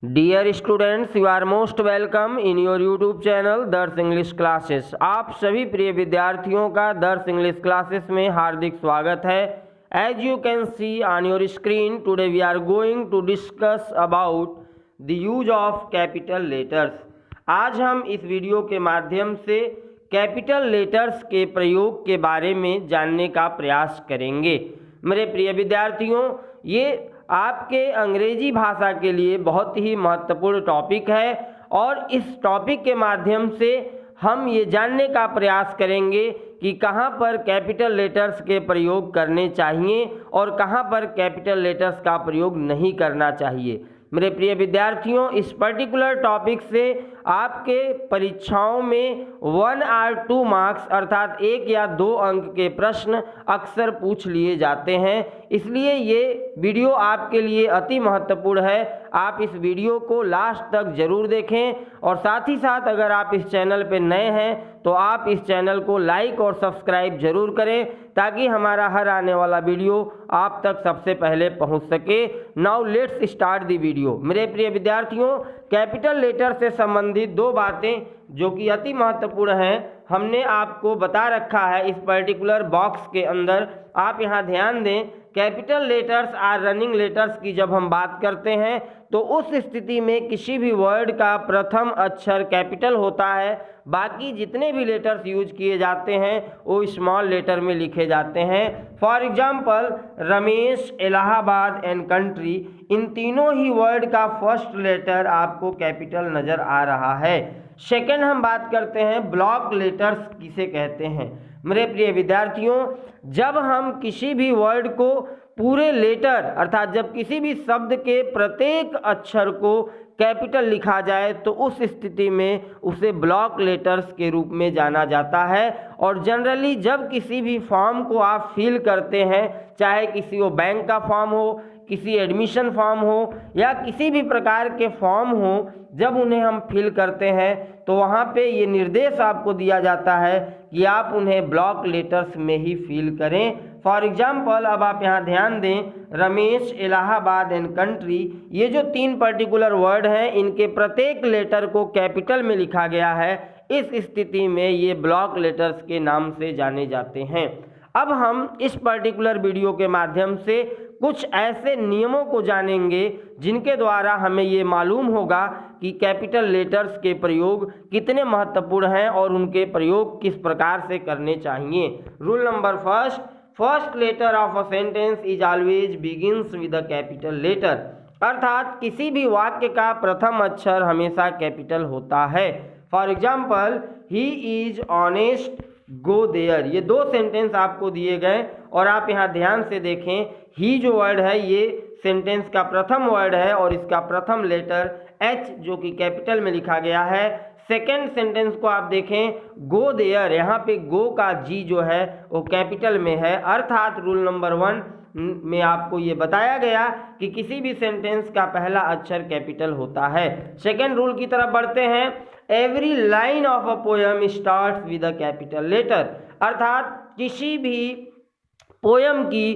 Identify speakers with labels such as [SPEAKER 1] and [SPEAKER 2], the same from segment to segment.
[SPEAKER 1] Dear students, you are most welcome in your YouTube channel Darsh English classes. आप सभी प्रिय विद्यार्थियों का दर्श इंग्लिश क्लासेस में हार्दिक स्वागत है। As you can see on your screen, today we are going to discuss about the use of capital letters. आज हम इस वीडियो के माध्यम से कैपिटल लेटर्स के प्रयोग के बारे में जानने का प्रयास करेंगे। मेरे प्रिय विद्यार्थियों, ये आपके अंग्रेजी भाषा के लिए बहुत ही महत्वपूर्ण टॉपिक है और इस टॉपिक के माध्यम से हम ये जानने का प्रयास करेंगे कि कहाँ पर कैपिटल लेटर्स के प्रयोग करने चाहिए और कहाँ पर कैपिटल लेटर्स का प्रयोग नहीं करना चाहिए। मेरे प्रिय विद्यार्थियों, इस पर्टिकुलर टॉपिक से आपके परीक्षाओं में 1 और 2 मार्क्स अर्थात 1 या 2 अंक के प्रश्न अक्सर पूछ लिए जाते हैं, इसलिए ये वीडियो आपके लिए अति महत्वपूर्ण है। आप इस वीडियो को लास्ट तक जरूर देखें और साथ ही साथ अगर आप इस चैनल पर नए हैं तो आप इस चैनल को लाइक और सब्सक्राइब जरूर करें ताकि हमारा हर आने वाला वीडियो आप तक सबसे पहले पहुंच सके। Now let's start the video. मेरे प्रिय विद्यार्थियों, कैपिटल लेटर से संबंधित 2 बातें जो कि अति महत्वपूर्ण हैं हमने आपको बता रखा है इस पर्टिकुलर बॉक्स के अंदर। आप यहाँ ध्यान दें, capital letters or running letters की जब हम बात करते हैं तो उस स्थिति में किसी भी वर्ड का प्रथम अक्षर कैपिटल होता है, बाकी जितने भी लेटर्स यूज किए जाते हैं वो स्मॉल लेटर में लिखे जाते हैं। For example Ramesh, Allahabad and country, इन तीनों ही वर्ड का फर्स्ट लेटर आपको कैपिटल नज़र आ रहा है। सेकेंड हम बात करते हैं ब्लॉक लेटर्स किसे कहते हैं। मेरे प्रिय विद्यार्थियों, जब हम किसी भी वर्ड को पूरे लेटर अर्थात जब किसी भी शब्द के प्रत्येक अक्षर को कैपिटल लिखा जाए तो उस स्थिति में उसे ब्लॉक लेटर्स के रूप में जाना जाता है। और जनरली जब किसी भी फॉर्म को आप फिल करते हैं, चाहे किसी वो बैंक का फॉर्म हो, किसी एडमिशन फॉर्म हो या किसी भी प्रकार के फॉर्म हो, जब उन्हें हम फिल करते हैं तो वहाँ पे ये निर्देश आपको दिया जाता है कि आप उन्हें ब्लॉक लेटर्स में ही फिल करें। फॉर एग्जाम्पल अब आप यहाँ ध्यान दें, रमेश, इलाहाबाद एंड कंट्री, ये जो 3 पर्टिकुलर वर्ड हैं इनके प्रत्येक लेटर को कैपिटल में लिखा गया है। इस स्थिति में ये ब्लॉक लेटर्स के नाम से जाने जाते हैं। अब हम इस पर्टिकुलर वीडियो के माध्यम से कुछ ऐसे नियमों को जानेंगे जिनके द्वारा हमें ये मालूम होगा कि कैपिटल लेटर्स के प्रयोग कितने महत्वपूर्ण हैं और उनके प्रयोग किस प्रकार से करने चाहिए। Rule number first letter of a sentence is always begins with a capital letter, अर्थात किसी भी वाक्य का प्रथम अक्षर हमेशा कैपिटल होता है। For example he is honest, go there, ये 2 सेंटेंस आपको दिए गए और आप यहाँ ध्यान से देखें, ही जो वर्ड है ये सेंटेंस का प्रथम वर्ड है और इसका प्रथम लेटर एच जो कि कैपिटल में लिखा गया है। सेकेंड सेंटेंस को आप देखें, गो देयर, यहाँ पे गो का जी जो है वो कैपिटल में है, अर्थात रूल नंबर 1 में आपको ये बताया गया कि किसी भी सेंटेंस का पहला अक्षर कैपिटल होता है। सेकेंड रूल की तरफ बढ़ते हैं, every line of a poem starts with a capital letter, अर्थात किसी भी पोएम की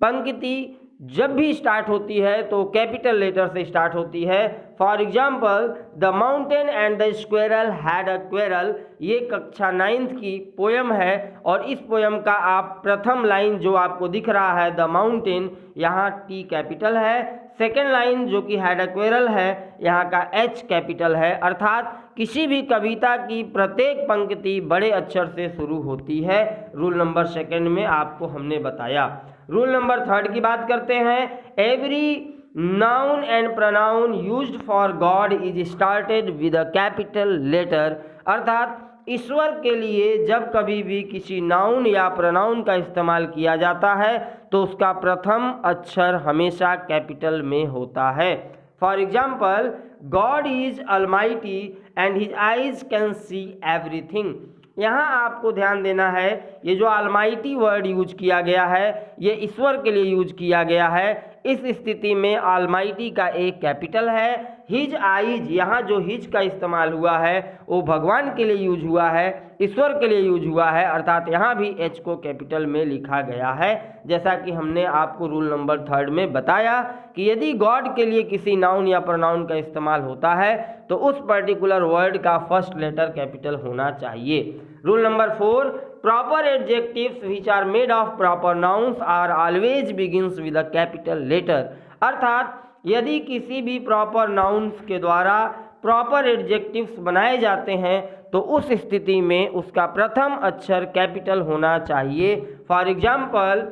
[SPEAKER 1] पंक्ति जब भी स्टार्ट होती है तो कैपिटल लेटर से स्टार्ट होती है। For example the mountain and the squirrel had a quarrel, ये कक्षा 9th की पोएम है और इस पोएम का आप प्रथम लाइन जो आपको दिख रहा है द माउंटेन, यहाँ टी कैपिटल है। सेकेंड लाइन जो कि हैड अ क्वेरल है, यहाँ का एच कैपिटल है, अर्थात किसी भी कविता की प्रत्येक पंक्ति बड़े अक्षर से शुरू होती है। रूल नंबर 2 में आपको हमने बताया। रूल नंबर 3 की बात करते हैं, every noun and pronoun used for God is started with a capital letter, अर्थात ईश्वर के लिए जब कभी भी किसी नाउन या प्रोनाउन का इस्तेमाल किया जाता है तो उसका प्रथम अक्षर हमेशा कैपिटल में होता है। For example God is Almighty and his eyes can see everything, यहाँ आपको ध्यान देना है, ये जो अलमाइटी वर्ड यूज किया गया है ये ईश्वर के लिए यूज किया गया है। इस स्थिति में ऑलमाइटी का एक कैपिटल है। हिज आइज, यहाँ जो हिज का इस्तेमाल हुआ है वो भगवान के लिए यूज हुआ है, ईश्वर के लिए यूज हुआ है, अर्थात यहाँ भी एच को कैपिटल में लिखा गया है। जैसा कि हमने आपको रूल नंबर 3 में बताया कि यदि गॉड के लिए किसी नाउन या प्रोनाउन का इस्तेमाल होता है तो उस पर्टिकुलर वर्ड का फर्स्ट लेटर कैपिटल होना चाहिए। Rule number 4, proper adjectives which are made of proper nouns are always begins with a capital letter. अर्थात यदि किसी भी प्रॉपर नाउन्स के द्वारा प्रॉपर एडजेक्टिव्स बनाए जाते हैं तो उस स्थिति में उसका प्रथम अक्षर कैपिटल होना चाहिए। For example,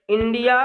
[SPEAKER 1] India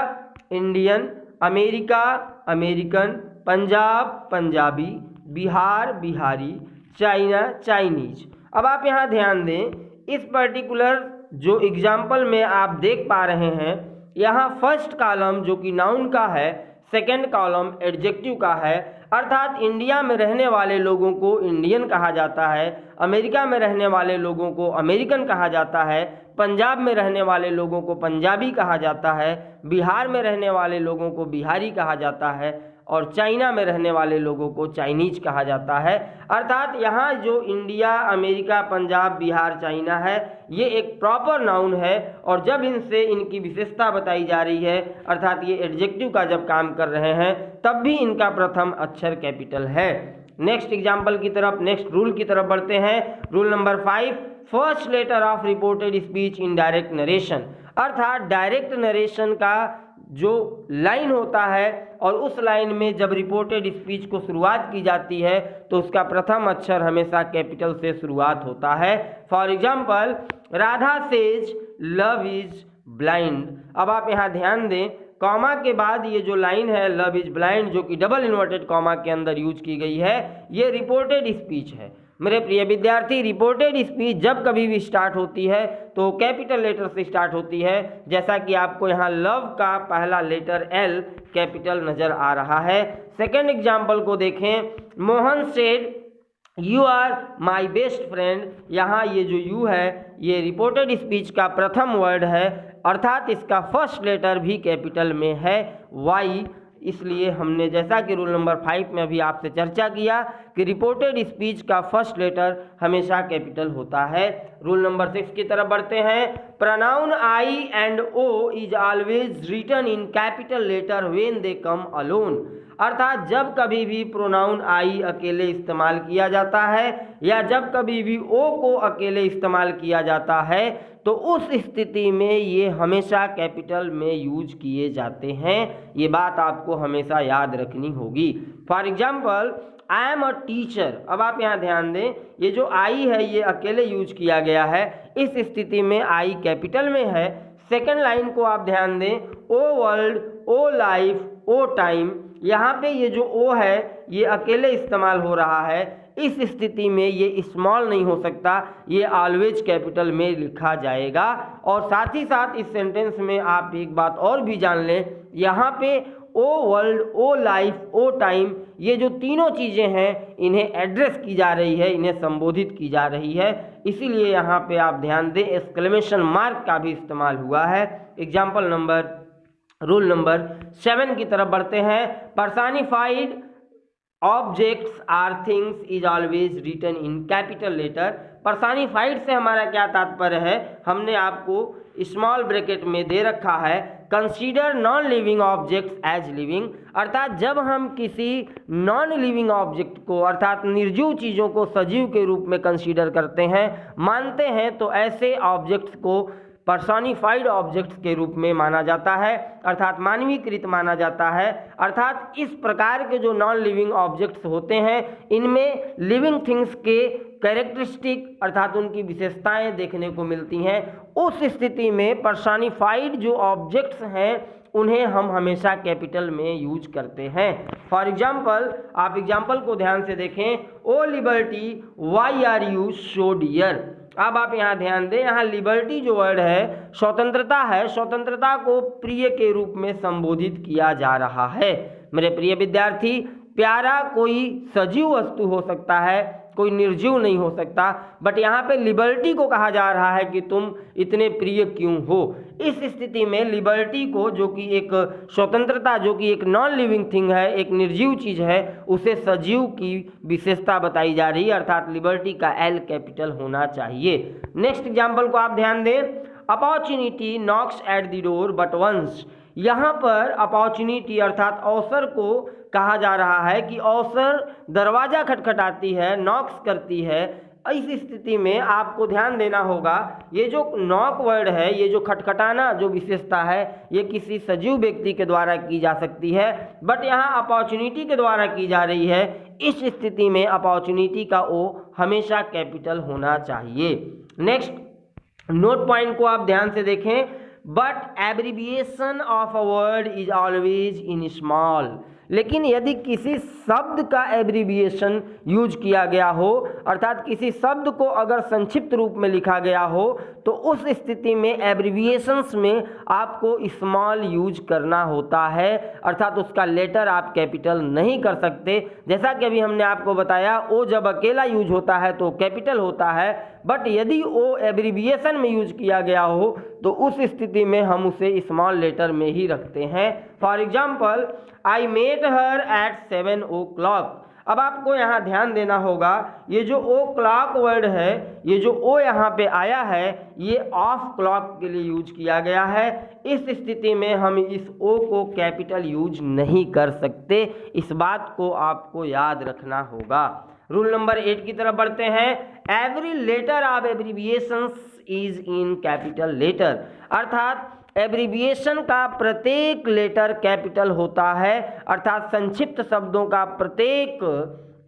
[SPEAKER 1] Indian, America American, Punjab Punjabi, Bihar Bihari, China Chinese. अब आप यहाँ ध्यान दें, इस पर्टिकुलर जो एग्जाम्पल में आप देख पा रहे हैं, यहाँ फर्स्ट कॉलम जो कि नाउन का है, सेकंड कॉलम एडजेक्टिव का है। अर्थात इंडिया में रहने वाले लोगों को इंडियन कहा जाता है, अमेरिका में रहने वाले लोगों को अमेरिकन कहा जाता है, पंजाब में रहने वाले लोगों को पंजाबी कहा जाता है, बिहार में रहने वाले लोगों को बिहारी कहा जाता है और चाइना में रहने वाले लोगों को चाइनीज कहा जाता है। अर्थात यहाँ जो India, America, Punjab, Bihar, China है, ये एक प्रॉपर नाउन है और जब इनसे इनकी विशेषता बताई जा रही है, अर्थात ये एडजेक्टिव का जब काम कर रहे हैं, तब भी इनका प्रथम अक्षर कैपिटल है। नेक्स्ट एग्जाम्पल की तरफ, नेक्स्ट रूल की तरफ बढ़ते हैं। Rule number 5, first letter of reported speech in direct narration. अर्थात डायरेक्ट नरेशन का जो लाइन होता है और उस लाइन में जब रिपोर्टेड स्पीच को शुरुआत की जाती है तो उसका प्रथम अक्षर हमेशा कैपिटल से शुरुआत होता है। For example, Radha says love is blind. अब आप यहाँ ध्यान दें, कॉमा के बाद ये जो लाइन है लव इज ब्लाइंड, जो कि डबल इन्वर्टेड कॉमा के अंदर यूज की गई है, ये रिपोर्टेड स्पीच है। मेरे प्रिय विद्यार्थी, रिपोर्टेड स्पीच जब कभी भी स्टार्ट होती है तो कैपिटल लेटर से स्टार्ट होती है। जैसा कि आपको यहाँ लव का पहला लेटर एल कैपिटल नजर आ रहा है। सेकंड एग्जाम्पल को देखें, Mohan said you are my best friend. यहाँ ये जो यू है ये रिपोर्टेड स्पीच का प्रथम वर्ड है, अर्थात इसका फर्स्ट लेटर भी कैपिटल में है, वाई। इसलिए हमने जैसा कि रूल नंबर 5 में अभी आपसे चर्चा किया कि रिपोर्टेड स्पीच का फर्स्ट लेटर हमेशा कैपिटल होता है। रूल नंबर 6 की तरफ बढ़ते हैं। Pronoun I and O is always written in capital letter when they come alone. अर्थात जब कभी भी प्रोनाउन आई अकेले इस्तेमाल किया जाता है या जब कभी भी ओ को अकेले इस्तेमाल किया जाता है तो उस स्थिति में ये हमेशा कैपिटल में यूज किए जाते हैं। ये बात आपको हमेशा याद रखनी होगी। For example, I am a teacher. अब आप यहाँ ध्यान दें, ये जो आई है ये अकेले यूज किया गया है, इस स्थिति में आई कैपिटल में है। सेकेंड लाइन को आप ध्यान दें, ओ वर्ल्ड, ओ लाइफ, ओ टाइम। यहाँ पे ये जो ओ है ये अकेले इस्तेमाल हो रहा है, इस स्थिति में ये स्मॉल नहीं हो सकता, ये ऑलवेज कैपिटल में लिखा जाएगा। और साथ ही साथ इस सेंटेंस में आप एक बात और भी जान लें, यहाँ पे ओ वर्ल्ड, ओ लाइफ, ओ टाइम, ये जो तीनों चीज़ें हैं इन्हें एड्रेस की जा रही है, इन्हें संबोधित की जा रही है, इसीलिए यहाँ पे आप ध्यान दें एक्सक्लेमेशन मार्क का भी इस्तेमाल हुआ है। एग्जाम्पल नंबर, रूल नंबर 7 की तरफ बढ़ते हैं। Personified objects or things is always written in capital letter. Personified से हमारा क्या तात्पर्य है, हमने आपको स्मॉल ब्रैकेट में दे रखा है, consider non living objects as living. अर्थात जब हम किसी नॉन लिविंग ऑब्जेक्ट को अर्थात निर्जीव चीज़ों को सजीव के रूप में कंसीडर करते हैं, मानते हैं, तो ऐसे ऑब्जेक्ट्स को पर्सोनिफाइड ऑब्जेक्ट्स के रूप में माना जाता है, अर्थात मानवीकृत माना जाता है। अर्थात इस प्रकार के जो नॉन लिविंग ऑब्जेक्ट्स होते हैं इनमें लिविंग थिंग्स के कैरेक्टरिस्टिक अर्थात उनकी विशेषताएं देखने को मिलती हैं। उस स्थिति में पर्सोनिफाइड जो ऑब्जेक्ट्स हैं उन्हें हम हमेशा कैपिटल में यूज करते हैं। फॉर एग्जाम्पल, आप एग्जाम्पल को ध्यान से देखें, O liberty why are you so dear. अब आप यहाँ ध्यान दें, यहाँ लिबर्टी जो वर्ड है स्वतंत्रता है, स्वतंत्रता को प्रिय के रूप में संबोधित किया जा रहा है। मेरे प्रिय विद्यार्थी, प्यारा कोई सजीव वस्तु हो सकता है, कोई निर्जीव नहीं हो सकता, बट यहाँ पे लिबर्टी को कहा जा रहा है कि तुम इतने प्रिय क्यों हो। इस स्थिति में लिबर्टी को, जो कि एक स्वतंत्रता, जो कि एक नॉन लिविंग थिंग है, एक निर्जीव चीज़ है, उसे सजीव की विशेषता बताई जा रही है, अर्थात लिबर्टी का एल कैपिटल होना चाहिए। नेक्स्ट एग्जाम्पल को आप ध्यान दें, opportunity knocks at the door but once. यहाँ पर अपॉर्चुनिटी अर्थात अवसर को कहा जा रहा है कि अवसर दरवाजा खटखटाती है, नॉक्स करती है। इस स्थिति में आपको ध्यान देना होगा, ये जो नॉक वर्ड है, ये जो खटखटाना जो विशेषता है, ये किसी सजीव व्यक्ति के द्वारा की जा सकती है, बट यहाँ अपॉर्चुनिटी के द्वारा की जा रही है। इस स्थिति में अपॉर्चुनिटी का ओ हमेशा कैपिटल होना चाहिए। नेक्स्ट नोट पॉइंट को आप ध्यान से देखें, but abbreviation of a word is always in small. लेकिन यदि किसी शब्द का एब्रिविएशन यूज किया गया हो, अर्थात किसी शब्द को अगर संक्षिप्त रूप में लिखा गया हो, तो उस स्थिति में एब्रिविएशंस में आपको स्मॉल यूज करना होता है, अर्थात उसका लेटर आप कैपिटल नहीं कर सकते। जैसा कि अभी हमने आपको बताया, ओ जब अकेला यूज होता है तो कैपिटल होता है, बट यदि ओ एब्रिविएशन में यूज किया गया हो तो उस स्थिति में हम उसे स्मॉल लेटर में ही रखते हैं। For example, I met her at 7 o'clock। अब आपको यहाँ ध्यान देना होगा, ये जो ओ क्लॉक वर्ड है, ये जो ओ यहाँ पे आया है, ये ऑफ क्लॉक के लिए यूज किया गया है। इस स्थिति में हम इस ओ को कैपिटल यूज नहीं कर सकते, इस बात को आपको याद रखना होगा। रूल नंबर 8 की तरफ बढ़ते हैं। Every letter of abbreviations is in capital letter, अर्थात एब्रिविएशन का प्रत्येक लेटर कैपिटल होता है, अर्थात संक्षिप्त शब्दों का प्रत्येक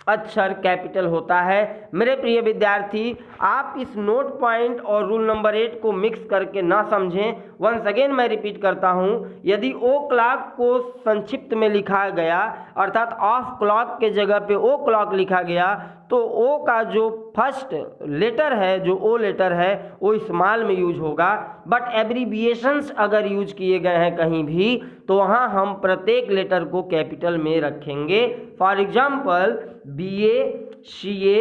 [SPEAKER 1] अक्षर कैपिटल होता है। मेरे प्रिय विद्यार्थी, आप इस नोट पॉइंट और रूल नंबर 8 को मिक्स करके ना समझें। वंस अगेन मैं रिपीट करता हूं, यदि ओ क्लॉक को संक्षिप्त में लिखा गया, अर्थात ऑफ क्लॉक के जगह पे ओ क्लॉक लिखा गया, तो ओ का जो फर्स्ट लेटर है, जो ओ लेटर है, वो स्मॉल में यूज होगा। बट एब्रिविएशंस अगर यूज किए गए हैं कहीं भी, तो वहाँ हम प्रत्येक लेटर को कैपिटल में रखेंगे। For example, BA, CA,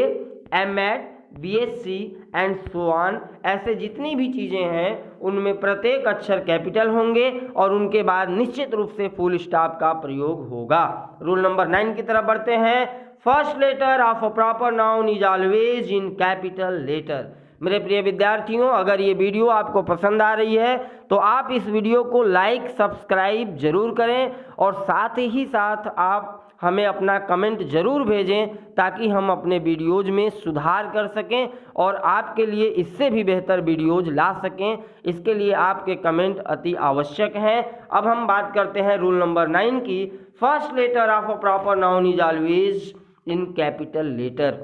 [SPEAKER 1] MAd, BSc and so on, ऐसे जितनी भी चीज़ें हैं उनमें प्रत्येक अक्षर कैपिटल होंगे और उनके बाद निश्चित रूप से फुल स्टॉप का प्रयोग होगा। रूल नंबर 9 की तरफ बढ़ते हैं। First letter of a proper noun is always in capital letter. मेरे प्रिय विद्यार्थियों, अगर ये वीडियो आपको पसंद आ रही है तो आप इस वीडियो को लाइक सब्सक्राइब जरूर करें और साथ ही साथ आप हमें अपना कमेंट ज़रूर भेजें, ताकि हम अपने वीडियोज़ में सुधार कर सकें और आपके लिए इससे भी बेहतर वीडियोज़ ला सकें। इसके लिए आपके कमेंट अति आवश्यक हैं। अब हम बात करते हैं रूल नंबर 9 की। First letter of a proper noun is always in capital letter,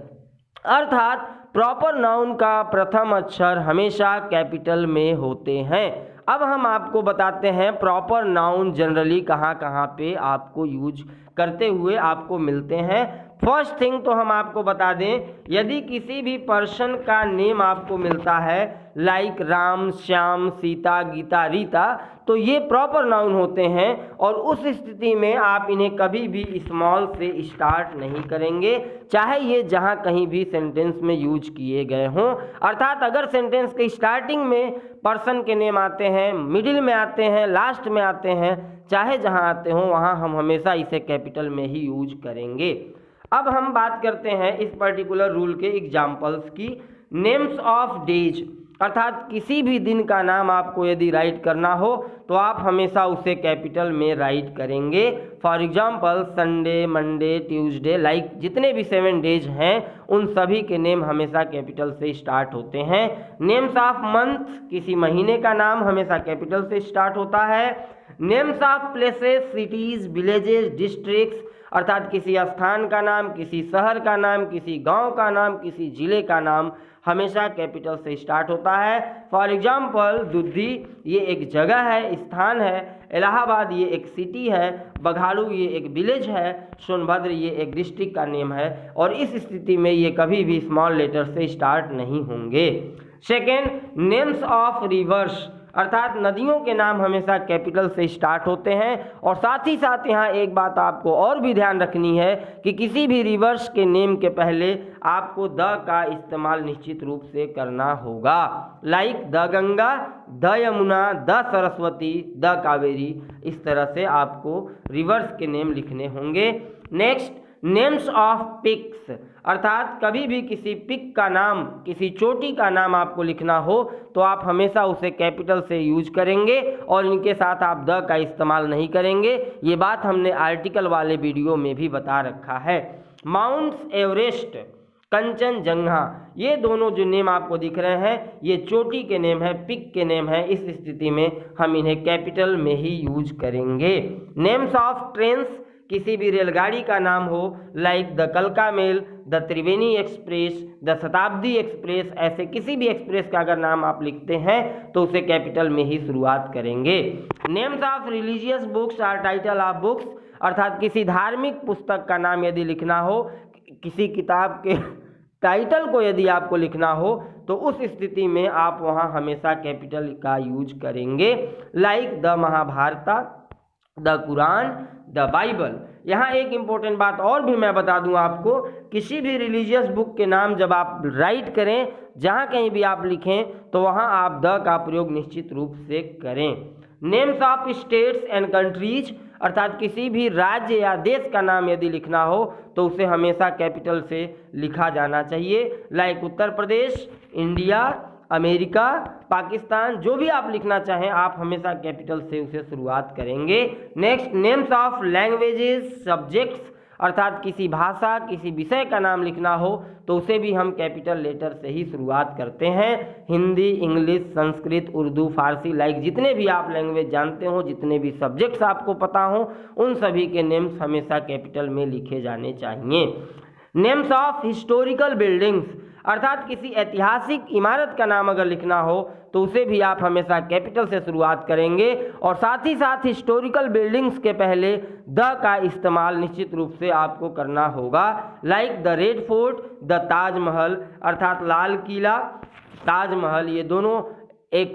[SPEAKER 1] अर्थात प्रॉपर नाउन का प्रथम अक्षर हमेशा कैपिटल में होते हैं। अब हम आपको बताते हैं प्रॉपर नाउन जनरली कहाँ कहाँ पे आपको यूज करते हुए आपको मिलते हैं। फर्स्ट थिंग तो हम आपको बता दें, यदि किसी भी पर्सन का नेम आपको मिलता है, लाइक राम, श्याम, सीता, गीता, रीता, तो ये प्रॉपर नाउन होते हैं और उस स्थिति में आप इन्हें कभी भी स्मॉल से स्टार्ट नहीं करेंगे, चाहे ये जहाँ कहीं भी सेंटेंस में यूज किए गए हों। अर्थात अगर सेंटेंस के स्टार्टिंग में पर्सन के नेम आते हैं, मिडिल में आते हैं, लास्ट में आते हैं, चाहे जहाँ आते हों, वहाँ हम हमेशा इसे कैपिटल में ही यूज करेंगे। अब हम बात करते हैं इस पर्टिकुलर रूल के एग्जाम्पल्स की। नेम्स ऑफ डेज, अर्थात किसी भी दिन का नाम आपको यदि राइट करना हो तो आप हमेशा उसे कैपिटल में राइट करेंगे। For example, Sunday, Monday, Tuesday, like जितने भी 7 डेज हैं उन सभी के नेम हमेशा कैपिटल से स्टार्ट होते हैं। नेम्स ऑफ मंथ, किसी महीने का नाम हमेशा कैपिटल से स्टार्ट होता है। Names of places, cities, villages, districts, अर्थात किसी स्थान का नाम, किसी शहर का नाम, किसी गांव का नाम, किसी जिले का नाम हमेशा कैपिटल से स्टार्ट होता है। फॉर एग्जाम्पल, दुद्धी ये एक जगह है, स्थान है। इलाहाबाद ये एक सिटी है। बघाड़ू ये एक विलेज है। सोनभद्र ये एक डिस्ट्रिक्ट का नेम है और इस स्थिति में ये कभी भी स्मॉल लेटर से स्टार्ट नहीं होंगे। सेकेंड, नेम्स ऑफ रिवर्स, अर्थात नदियों के नाम हमेशा कैपिटल से स्टार्ट होते हैं। और साथ ही साथ यहाँ एक बात आपको और भी ध्यान रखनी है कि किसी भी रिवर्स के नेम के पहले आपको द का इस्तेमाल निश्चित रूप से करना होगा। Like the Ganga, the Yamuna, the Saraswati, the Kaveri, इस तरह से आपको रिवर्स के नेम लिखने होंगे। नेक्स्ट, नेम्स ऑफ पिक्स, अर्थात कभी भी किसी पिक का नाम, किसी चोटी का नाम आपको लिखना हो तो आप हमेशा उसे कैपिटल से यूज करेंगे और इनके साथ आप द का इस्तेमाल नहीं करेंगे। ये बात हमने आर्टिकल वाले वीडियो में भी बता रखा है। माउंट एवरेस्ट, कंचनजंगा, ये दोनों जो नेम आपको दिख रहे हैं ये चोटी के नेम है, पिक के नेम है। इस स्थिति में हम इन्हें कैपिटल में ही यूज करेंगे। नेम्स ऑफ ट्रेन्स, किसी भी रेलगाड़ी का नाम हो, लाइक द कलका mail, the Triveni express, the Shatabdi express, ऐसे किसी भी एक्सप्रेस का अगर नाम आप लिखते हैं तो उसे कैपिटल में ही शुरुआत करेंगे। Names of religious books or title of books, अर्थात किसी धार्मिक पुस्तक का नाम यदि लिखना हो, किसी किताब के टाइटल को यदि आपको लिखना हो तो उस स्थिति में आप वहाँ हमेशा कैपिटल का यूज करेंगे। Like the Mahabharata, the Quran, the Bible. यहाँ एक इम्पोर्टेंट बात और भी मैं बता दूं आपको, किसी भी रिलीजियस बुक के नाम जब आप राइट करें, जहाँ कहीं भी आप लिखें तो वहाँ आप द का प्रयोग निश्चित रूप से करें। Names of states and countries, अर्थात किसी भी राज्य या देश का नाम यदि लिखना हो तो उसे हमेशा कैपिटल से लिखा जाना चाहिए। Like Uttar Pradesh, India, America, Pakistan, जो भी आप लिखना चाहें आप हमेशा कैपिटल से उसे शुरुआत करेंगे। Next, names of languages, subjects, अर्थात किसी भाषा, किसी विषय का नाम लिखना हो तो उसे भी हम कैपिटल लेटर से ही शुरुआत करते हैं। हिंदी, इंग्लिश, संस्कृत, उर्दू, फारसी, लाइक जितने भी आप लैंग्वेज जानते हो, जितने भी सब्जेक्ट्स आपको पता हो, उन सभी के नेम्स हमेशा कैपिटल में लिखे जाने चाहिए। नेम्स ऑफ हिस्टोरिकल बिल्डिंग्स, अर्थात किसी ऐतिहासिक इमारत का नाम अगर लिखना हो तो उसे भी आप हमेशा कैपिटल से शुरुआत करेंगे। और साथ ही साथ हिस्टोरिकल बिल्डिंग्स के पहले द का इस्तेमाल निश्चित रूप से आपको करना होगा। Like the red fort, the Taj Mahal, अर्थात लाल किला, ताजमहल, ये दोनों एक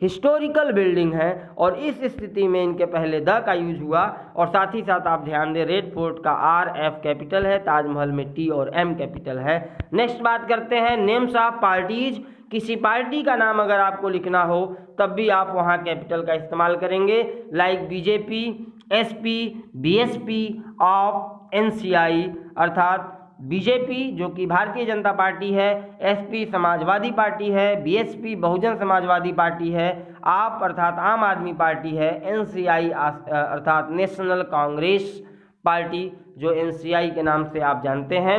[SPEAKER 1] हिस्टोरिकल बिल्डिंग है और इस स्थिति में इनके पहले द का यूज हुआ। और साथ ही साथ आप ध्यान दें, रेड फोर्ट का RF कैपिटल है, ताजमहल में T और M कैपिटल है। नेक्स्ट बात करते हैं नेम्स ऑफ पार्टीज, किसी पार्टी का नाम अगर आपको लिखना हो तब भी आप वहाँ कैपिटल का इस्तेमाल करेंगे। Like BJP, SP, BSP of NCI, अर्थात BJP जो कि भारतीय जनता पार्टी है, SP समाजवादी पार्टी है, BSP बहुजन समाजवादी पार्टी है, आप अर्थात आम आदमी पार्टी है, NCI अर्थात नेशनल कांग्रेस पार्टी जो NCI के नाम से आप जानते हैं।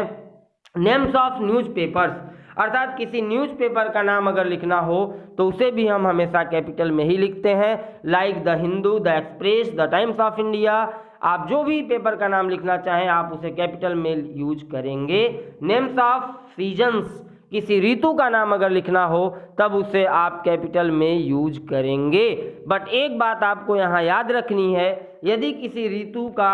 [SPEAKER 1] नेम्स ऑफ न्यूज़पेपर्स, अर्थात किसी न्यूज़पेपर का नाम अगर लिखना हो तो उसे भी हम हमेशा कैपिटल में ही लिखते हैं। Like the Hindu, the express, the times of India, आप जो भी पेपर का नाम लिखना चाहें आप उसे कैपिटल में यूज करेंगे। नेम्स ऑफ सीजन्स, किसी ऋतु का नाम अगर लिखना हो तब उसे आप कैपिटल में यूज करेंगे। बट एक बात आपको यहाँ याद रखनी है, यदि किसी ऋतु का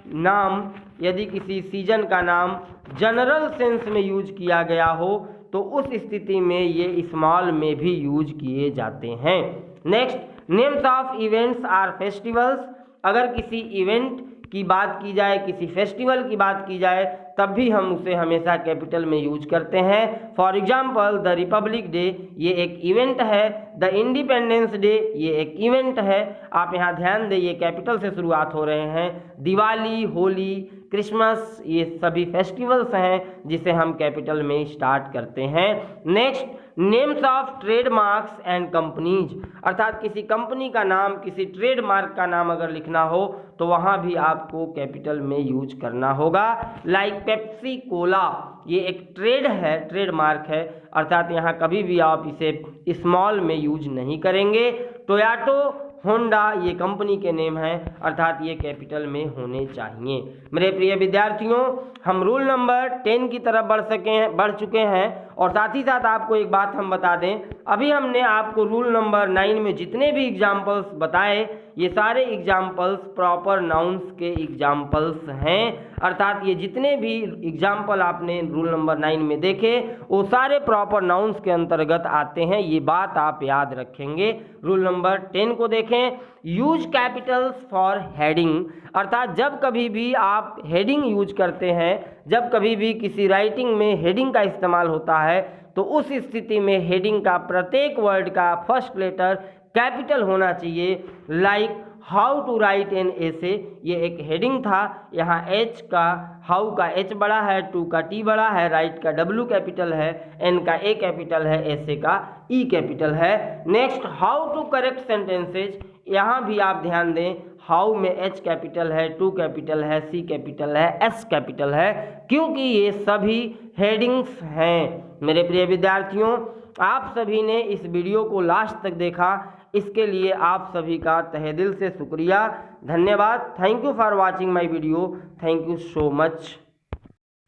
[SPEAKER 1] नाम, यदि किसी सीजन का नाम जनरल सेंस में यूज किया गया हो तो उस स्थिति में ये स्मॉल में भी यूज किए जाते हैं। Next, names of events or festivals, अगर किसी इवेंट की बात की जाए, किसी फेस्टिवल की बात की जाए तब भी हम उसे हमेशा कैपिटल में यूज करते हैं। For example the Republic day, ये एक इवेंट है। द इंडिपेंडेंस डे, ये एक इवेंट है। आप यहाँ ध्यान दें, ये कैपिटल से शुरुआत हो रहे हैं। दिवाली, होली, क्रिसमस, ये सभी फेस्टिवल्स हैं जिसे हम कैपिटल में स्टार्ट करते हैं। Next, names of trademarks and companies, अर्थात किसी कंपनी का नाम, किसी ट्रेडमार्क का नाम अगर लिखना हो तो वहाँ भी आपको कैपिटल में यूज करना होगा। लाइक पेप्सी कोला, ये एक ट्रेड है, ट्रेडमार्क है, अर्थात यहाँ कभी भी आप इसे स्मॉल में यूज नहीं करेंगे। टोयोटा, होंडा, ये कंपनी के नेम हैं, अर्थात ये कैपिटल में होने चाहिए। मेरे प्रिय विद्यार्थियों, हम रूल नंबर 10 की तरफ बढ़ चुके हैं। और साथ ही साथ आपको एक बात हम बता दें, अभी हमने आपको रूल नंबर 9 में जितने भी एग्जाम्पल्स बताए ये सारे एग्जाम्पल्स प्रॉपर नाउन्स के एग्जाम्पल्स हैं, अर्थात ये जितने भी एग्जाम्पल आपने रूल नंबर 9 में देखे वो सारे प्रॉपर नाउन्स के अंतर्गत आते हैं। ये बात आप याद रखेंगे। रूल नंबर 10 को देखें, यूज कैपिटल्स फॉर हेडिंग, अर्थात जब कभी भी आप हेडिंग यूज करते हैं, जब कभी भी किसी राइटिंग में हेडिंग का इस्तेमाल होता है तो उस स्थिति में हेडिंग का प्रत्येक वर्ड का फर्स्ट लेटर कैपिटल होना चाहिए। Like how to write an essay, ये एक हेडिंग था, यहाँ एच का हाउ का एच बड़ा है, टू का टी बड़ा है, राइट का डब्ल्यू कैपिटल है, एन का ए कैपिटल है, एसे का ई कैपिटल है। Next how to correct sentences, यहाँ भी आप ध्यान दें, हाउ में एच कैपिटल है, टू कैपिटल है, सी कैपिटल है, एस कैपिटल है, क्योंकि ये सभी हेडिंग्स हैं। मेरे प्रिय विद्यार्थियों, आप सभी ने इस वीडियो को लास्ट तक देखा, इसके लिए आप सभी का तहे दिल से शुक्रिया, धन्यवाद। Thank you for watching my video. Thank you so much.